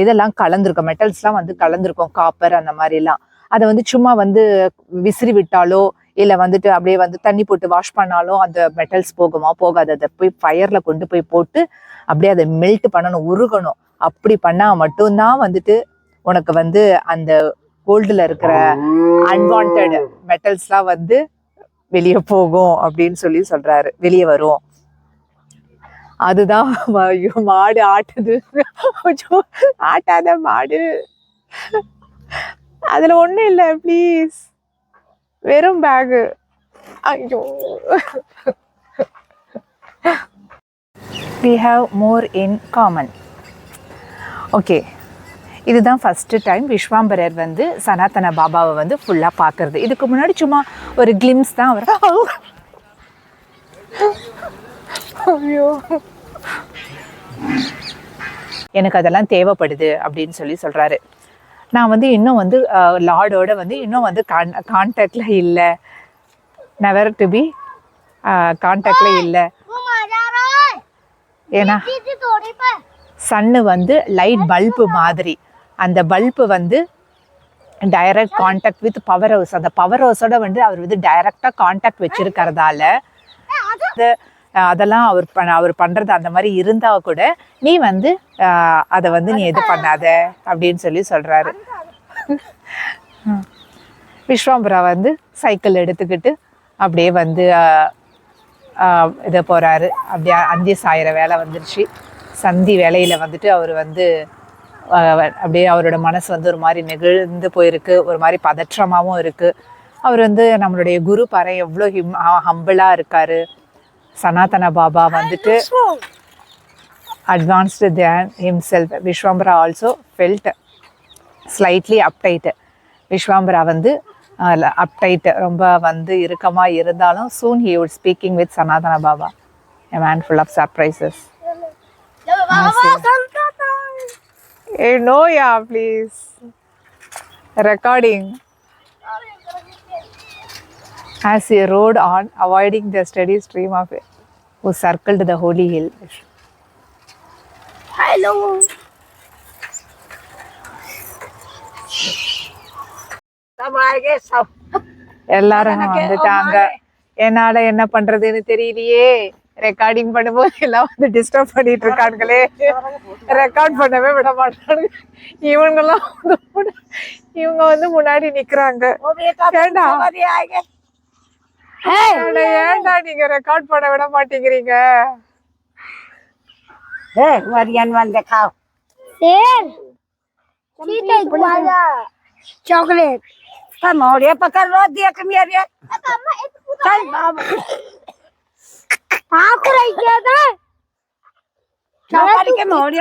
இதெல்லாம் கலந்துருக்கும், மெட்டல்ஸ்லாம் வந்து கலந்துருக்கும், காப்பர் அந்த மாதிரிலாம். அதை வந்து சும்மா வந்து விசிறி விட்டாலோ இல்லை வந்துட்டு அப்படியே வந்து தண்ணி போட்டு வாஷ் பண்ணாலும் அந்த மெட்டல்ஸ் போகுமா? போகாது. அதை போய் ஃபயர்ல கொண்டு போய் போட்டு அப்படியே அதை மெல்ட் பண்ணணும், உருகணும். அப்படி பண்ணா மட்டும்தான் வந்துட்டு உனக்கு வந்து அந்த கோல்டுல இருக்கிற அன்வான்ட் மெட்டல்ஸ்லாம் வந்து வெளியே போகும் அப்படின்னு சொல்லி சொல்றாரு, வெளியே வரும். அதுதான் மாடு ஆட்டுது. ஆட்டாத மாடு, அதுல ஒண்ணும் இல்லை ப்ளீஸ், வெறும் பேகு. ஐயோ, we have more in common. Okay, இதுதான் ஃபர்ஸ்ட் டைம் விஸ்வாம்பரர் வந்து சனாதன பாபாவை வந்து ஃபுல்லா பார்க்கறது. இதுக்கு முன்னாடி சும்மா ஒரு கிளிம்ஸ் தான் அவர். ஐயோ, எனக்கு அதெல்லாம் தேவைப்படுது அப்படின்னு சொல்லி சொல்றாரு. நான் வந்து இன்னும் வந்து லார்டோட வந்து இன்னும் வந்து கான்டாக்ட்ல இல்லை, நெவர் டு பி கான்டாக்ட்ல இல்லை. ஏன்னா சன்னு வந்து லைட் பல்பு மாதிரி, அந்த பல்பு வந்து direct contact with power house. அந்த பவர் ஹவுஸோட வந்து அவர் வந்து டைரக்டா கான்டாக்ட் வச்சிருக்கிறதால அதெல்லாம் அவர் பண்றது அந்த மாதிரி இருந்தா கூட நீ வந்து அதை வந்து நீ எது பண்ணாத அப்படின்னு சொல்லி சொல்றாரு. விஸ்வாம்பரா வந்து சைக்கிள் எடுத்துக்கிட்டு அப்படியே வந்து இதை போறாரு. அப்படியே அந்தி சாயிற வேலை வந்துருச்சு. சந்தி வேலையில வந்துட்டு அவர் வந்து அப்படியே அவரோட மனசு வந்து ஒரு மாதிரி நெகிழ்ந்து போயிருக்கு, ஒரு மாதிரி பதற்றமாகவும் இருக்கு. அவர் வந்து நம்மளுடைய குரு பாரு எவ்வளோ ஹம்பிளா இருக்காரு. சனாதன பாபா வந்துட்டு advanced then himself. Vishwambhara also felt slightly uptight. Vishwambhara வந்து அப்டைட், ரொம்ப வந்து இறுக்கமாக இருந்தாலும் soon he would speaking with Sanatana Baba, a man full of surprises. Hey, no, yeah, please. Recording. As he rode on, avoiding the steady stream of it, who circled the holy hill. Hello. எல்லாரும் வந்துட்டாங்க. என்னால என்ன பண்றதுன்னு தெரியலையே. Recording பண்ணும்போது எல்லாம் வந்து disturb பண்ணிட்டு இருக்கானுங்களே, ரெக்கார்ட் பண்ணவே விட மாட்டாங்க. இவங்க வந்து முன்னாடி நிக்கிறாங்க. ஏன்டா நீங்க ரெக்கார்ட் பண்ண விட மாட்டேங்கிறீங்க? चॉकलेट मोड़े पकड़ लो, देख मेरे चल बाबा आँख रही क्या था? चल के मोड़े